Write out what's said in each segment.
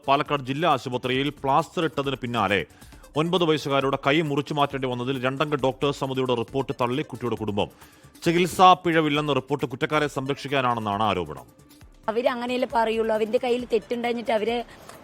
പാലക്കാട് ജില്ലാ ആശുപത്രിയിൽ പ്ലാസ്റ്റർ ഇട്ടതിന് പിന്നാലെ 9 വയസ്സുകാരുടെ കൈ മുറിച്ചു മാറ്റേണ്ടി വന്നതിൽ 2 അംഗ ഡോക്ടേഴ്സ് സമിതിയുടെ റിപ്പോർട്ട് തള്ളി കുട്ടിയുടെ കുടുംബം. ചികിത്സാ പിഴവില്ലെന്ന റിപ്പോർട്ട് കുറ്റക്കാരെ സംരക്ഷിക്കാനാണെന്നാണ് ആരോപണം. അവരങ്ങനെയല്ലേ പറയുള്ളൂ. അവന്റെ കയ്യിൽ തെറ്റുണ്ടായിട്ട് അവരെ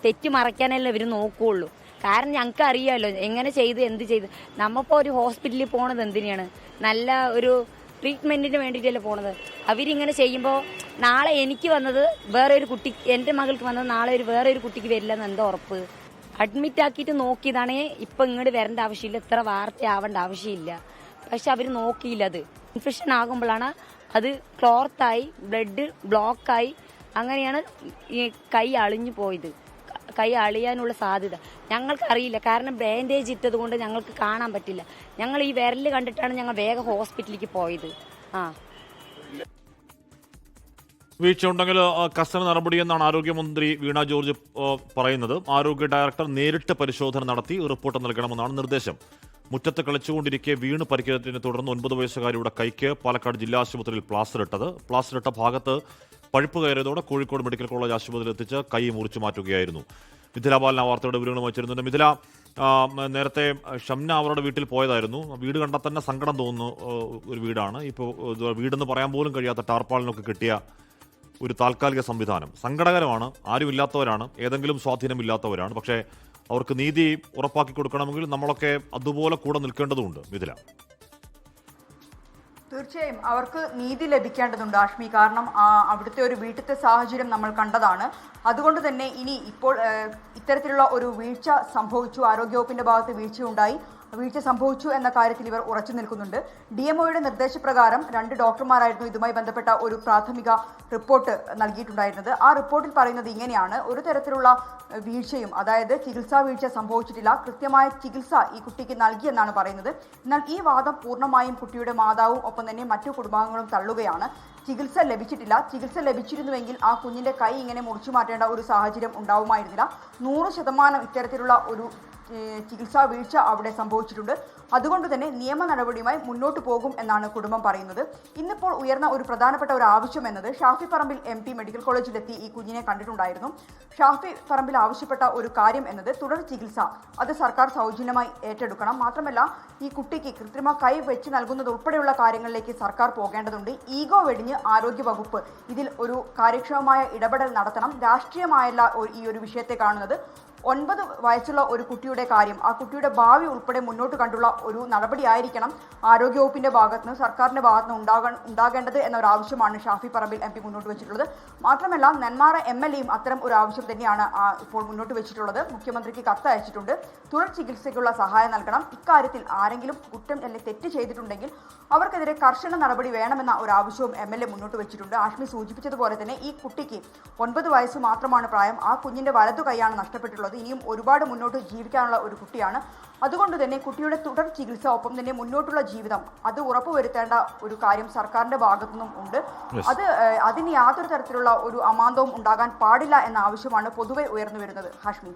തെറ്റ് മറയ്ക്കാനല്ലേ അവർ നോക്കുകയുള്ളൂ. കാരണം ഞങ്ങൾക്ക് അറിയാമല്ലോ എങ്ങനെ ചെയ്ത് എന്ത് ചെയ്ത്. നമ്മളിപ്പോൾ ഒരു ഹോസ്പിറ്റലിൽ പോണത് എന്തിനാണ്? നല്ല ഒരു ട്രീറ്റ്മെന്റിന് വേണ്ടിയിട്ടല്ലേ പോണത്. അവരിങ്ങനെ ചെയ്യുമ്പോൾ നാളെ എനിക്ക് വന്നത് വേറെ ഒരു കുട്ടി, എൻ്റെ മകൾക്ക് വന്നത് നാളെ വേറെ ഒരു കുട്ടിക്ക് വരില്ലെന്ന് എന്താ ഉറപ്പ്? അഡ്മിറ്റ് ആക്കിയിട്ട് നോക്കിയതാണേ ഇപ്പം ഇങ്ങോട്ട് വരേണ്ട ആവശ്യമില്ല, ഇത്ര വാർത്തയാവേണ്ട ആവശ്യമില്ല. പക്ഷെ അവർ നോക്കിയില്ല. അത് ഇൻഫെക്ഷൻ ആകുമ്പോഴാണ് അത് ക്ലോത്തായി, ബ്ലഡ് ബ്ലോക്കായി, അങ്ങനെയാണ് ഈ കൈ അളിഞ്ഞു പോയത്. കൈ അളിയാനുള്ള സാധ്യത ഞങ്ങൾക്കറിയില്ല. കാരണം ബാൻഡേജ് ഇട്ടത് കൊണ്ട് ഞങ്ങൾക്ക് കാണാൻ പറ്റില്ല. ഞങ്ങൾ ഈ വിരല് കണ്ടിട്ടാണ് ഞങ്ങൾ വേഗം ഹോസ്പിറ്റലിലേക്ക് പോയത്. വീഴ്ചയുണ്ടെങ്കിൽ കർശന നടപടിയെന്നാണ് ആരോഗ്യമന്ത്രി വീണ ജോർജ് പറയുന്നത്. ആരോഗ്യ ഡയറക്ടർ നേരിട്ട് പരിശോധന നടത്തി റിപ്പോർട്ട് നൽകണമെന്നാണ് നിർദ്ദേശം. മുറ്റത്ത് കളിച്ചുകൊണ്ടിരിക്കെ വീണ് പരിക്കേറ്റതിനെ തുടർന്ന് 9 വയസ്സുകാരിയുടെ കൈക്ക് പാലക്കാട് ജില്ലാ ആശുപത്രിയിൽ പ്ലാസ്റ്റർ ഇട്ട ഭാഗത്ത് പഴുപ്പ് കയറിയതോടെ കോഴിക്കോട് മെഡിക്കൽ കോളേജ് ആശുപത്രിയിൽ എത്തിച്ച് കൈ മുറിച്ചു മാറ്റുകയായിരുന്നു. മിഥില ബാലന വാർത്തയുടെ വിവരങ്ങളുമായി ചേരുന്നുണ്ട്. മിഥില, നേരത്തെ ഷംന അവരുടെ വീട്ടിൽ പോയതായിരുന്നു. വീട് കണ്ടാൽ തന്നെ സങ്കടം തോന്നുന്നു ഒരു വീടാണ്. ഇപ്പോൾ വീടെന്ന് പറയാൻ പോലും കഴിയാത്ത ടാർപ്പാളിനൊക്കെ കിട്ടിയ ഒരു താൽക്കാലിക സംവിധാനം സങ്കടകരമാണ്. ആരുമില്ലാത്തവരാണ്, ഏതെങ്കിലും സ്വാധീനമില്ലാത്തവരാണ്. പക്ഷേ അവർക്ക് നീതി ഉറപ്പാക്കി കൊടുക്കണമെങ്കിൽ നമ്മളൊക്കെ അതുപോലെ കൂടെ നിൽക്കേണ്ടതുണ്ട്. മിഥില, തീർച്ചയായും അവർക്ക് നീതി ലഭിക്കേണ്ടതുണ്ട് ആഷ്മി. കാരണം അവിടുത്തെ ഒരു വീട്ടിലത്തെ സാഹചര്യം നമ്മൾ കണ്ടതാണ്. അതുകൊണ്ട് തന്നെ ഇപ്പോൾ ഇത്തരത്തിലുള്ള ഒരു വീഴ്ച സംഭവിച്ചു, ആരോഗ്യവകുപ്പിന്റെ ഭാഗത്ത് വീഴ്ച സംഭവിച്ചു എന്ന കാര്യത്തിൽ ഇവർ ഉറച്ചു നിൽക്കുന്നുണ്ട്. DMOയുടെ നിർദ്ദേശപ്രകാരം 2 ഡോക്ടർമാരായിരുന്നു ഇതുമായി ബന്ധപ്പെട്ട ഒരു പ്രാഥമിക റിപ്പോർട്ട് നൽകിയിട്ടുണ്ടായിരുന്നത്. ആ റിപ്പോർട്ടിൽ പറയുന്നത് ഇങ്ങനെയാണ്: ഒരു തരത്തിലുള്ള വീഴ്ചയും, അതായത് ചികിത്സാ വീഴ്ച സംഭവിച്ചിട്ടില്ല, കൃത്യമായ ചികിത്സ ഈ കുട്ടിക്ക് നൽകിയെന്നാണ് പറയുന്നത്. എന്നാൽ ഈ വാദം പൂർണ്ണമായും കുട്ടിയുടെ മാതാവും ഒപ്പം തന്നെ മറ്റു കുടുംബാംഗങ്ങളും തള്ളുകയാണ്. ചികിത്സ ലഭിച്ചിട്ടില്ല. ചികിത്സ ലഭിച്ചിരുന്നുവെങ്കിൽ ആ കുഞ്ഞിന്റെ കൈ ഇങ്ങനെ മുറിച്ചു മാറ്റേണ്ട ഒരു സാഹചര്യം ഉണ്ടാവുമായിരുന്നില്ല. 100% ഇത്തരത്തിലുള്ള ഒരു ചികിത്സാ വീഴ്ച അവിടെ സംഭവിച്ചിട്ടുണ്ട്. അതുകൊണ്ട് തന്നെ നിയമ നടപടിയുമായി മുന്നോട്ട് പോകും എന്നാണ് കുടുംബം പറയുന്നത്. ഇന്നിപ്പോൾ ഉയർന്ന ഒരു പ്രധാനപ്പെട്ട ഒരു ആവശ്യം എന്നത് ഷാഫി പറമ്പിൽ MP മെഡിക്കൽ കോളേജിലെത്തി ഈ കുഞ്ഞിനെ കണ്ടിട്ടുണ്ടായിരുന്നു. ഷാഫി പറമ്പിൽ ആവശ്യപ്പെട്ട ഒരു കാര്യം എന്നത് തുടർ ചികിത്സ അത് സർക്കാർ സൗജന്യമായി ഏറ്റെടുക്കണം. മാത്രമല്ല ഈ കുട്ടിക്ക് കൃത്രിമ കൈ വെച്ച് നൽകുന്നത് ഉൾപ്പെടെയുള്ള കാര്യങ്ങളിലേക്ക് സർക്കാർ പോകേണ്ടതുണ്ട്. ഈഗോ വെടിഞ്ഞ് ആരോഗ്യ വകുപ്പ് ഇതിൽ ഒരു കാര്യക്ഷമമായ ഇടപെടൽ നടത്തണം. രാഷ്ട്രീയമായല്ല ഈ ഒരു വിഷയത്തെ കാണുന്നത്. 9 വയസ്സുള്ള ഒരു കുട്ടിയുടെ കാര്യം, ആ കുട്ടിയുടെ ഭാവി ഉൾപ്പെടെ മുന്നോട്ട് കണ്ടുള്ള ഒരു നടപടിയായിരിക്കണം ആരോഗ്യവകുപ്പിന്റെ ഭാഗത്തുനിന്ന്, സർക്കാരിന്റെ ഭാഗത്തുനിന്ന് ഉണ്ടാകേണ്ടത് എന്നൊരു ആവശ്യമാണ് ഷാഫി പറമ്പിൽ MP മുന്നോട്ട് വെച്ചിട്ടുള്ളത്. മാത്രമല്ല നെന്മാറ MLAയും അത്തരം ഒരു ആവശ്യം തന്നെയാണ് ഇപ്പോൾ മുന്നോട്ട് വെച്ചിട്ടുള്ളത്. മുഖ്യമന്ത്രിക്ക് കത്ത് അയച്ചിട്ടുണ്ട്. തുടർ ചികിത്സയ്ക്കുള്ള സഹായം നൽകണം. ഇക്കാര്യത്തിൽ ആരെങ്കിലും കുറ്റം അല്ലെങ്കിൽ തെറ്റ് ചെയ്തിട്ടുണ്ടെങ്കിൽ അവർക്കെതിരെ കർശന നടപടി വേണമെന്ന ഒരു ആവശ്യവും MLA മുന്നോട്ട് വെച്ചിട്ടുണ്ട്. ആഷ്മി സൂചിപ്പിച്ചതുപോലെ തന്നെ ഈ കുട്ടിക്ക് 9 വയസ്സ് മാത്രമാണ് പ്രായം. ആ കുഞ്ഞിന്റെ വലതു കൈയാണ് നഷ്ടപ്പെട്ടിട്ടുള്ളത്. ഇനിയും ഒരുപാട് മുന്നോട്ട് ജീവിക്കാനുള്ള ഒരു കുട്ടിയാണ്. അതുകൊണ്ട് തന്നെ കുട്ടിയുടെ തുടർ ചികിത്സ ഒപ്പം തന്നെ മുന്നോട്ടുള്ള ജീവിതം അത് ഉറപ്പുവരുത്തേണ്ട ഒരു കാര്യം സർക്കാരിന്റെ ഭാഗത്തുനിന്നും ഉണ്ട്. അതിന് യാതൊരു തരത്തിലുള്ള ഒരു അമാന്തവും ഉണ്ടാകാൻ പാടില്ല എന്ന ആവശ്യമാണ് പൊതുവെ ഉയർന്നു വരുന്നത്. ഹാഷ്മി,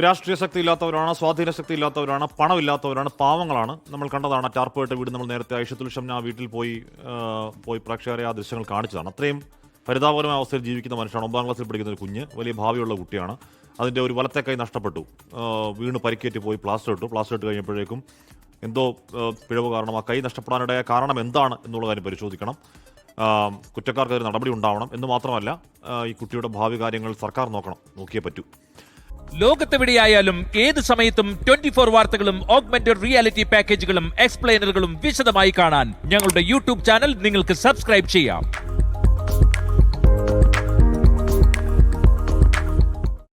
രാഷ്ട്രീയ ശക്തി ഇല്ലാത്തവരാണ്, സ്വാധീന ശക്തി ഇല്ലാത്തവരാണ്, പണമില്ലാത്തവരാണ്, പാവങ്ങളാണ്. നമ്മൾ കണ്ടതാണ് ടാർപ്പേട്ട വീട്. നമ്മൾ നേരത്തെ ഐഷത്തുൽ ഷംന വീട്ടിൽ പോയി പ്രേക്ഷകരെ ആ ദൃശ്യങ്ങൾ കാണിച്ചതാണ്. അത്രയും പരിതാപകരമായ അവസ്ഥയിൽ ജീവിക്കുന്ന മനുഷ്യനാണ്. 9ാം ക്ലാസ്സിൽ പഠിക്കുന്ന ഒരു കുഞ്ഞ്, വലിയ ഭാവിയുള്ള കുട്ടിയാണ്. അതിൻ്റെ ഒരു വലത്തെ കൈ നഷ്ടപ്പെട്ടു, വീണ് പരിക്കേറ്റ് പോയി പ്ലാസ്റ്റർ ഇട്ട് കഴിഞ്ഞപ്പോഴേക്കും എന്തോ പിഴവ് കാരണം ആ കൈ നഷ്ടപ്പെടാനിടയായ കാരണം എന്താണ് എന്നുള്ള കാര്യം പരിശോധിക്കണം. കുറ്റക്കാർക്കെതിരെ നടപടി ഉണ്ടാവണം എന്ന് മാത്രമല്ല ഈ കുട്ടിയുടെ ഭാവി കാര്യങ്ങൾ സർക്കാർ നോക്കിയേ പറ്റൂ. ലോകത്തെവിടെയായാലും ഏത് സമയത്തും 24 വാർത്തകളും ഓഗ്മെന്റഡ് റിയാലിറ്റി പാക്കേജുകളും എക്സ്പ്ലെയിനറുകളും വിശദമായി കാണാൻ ഞങ്ങളുടെ YouTube ചാനൽ നിങ്ങൾക്ക് സബ്സ്ക്രൈബ് ചെയ്യാം.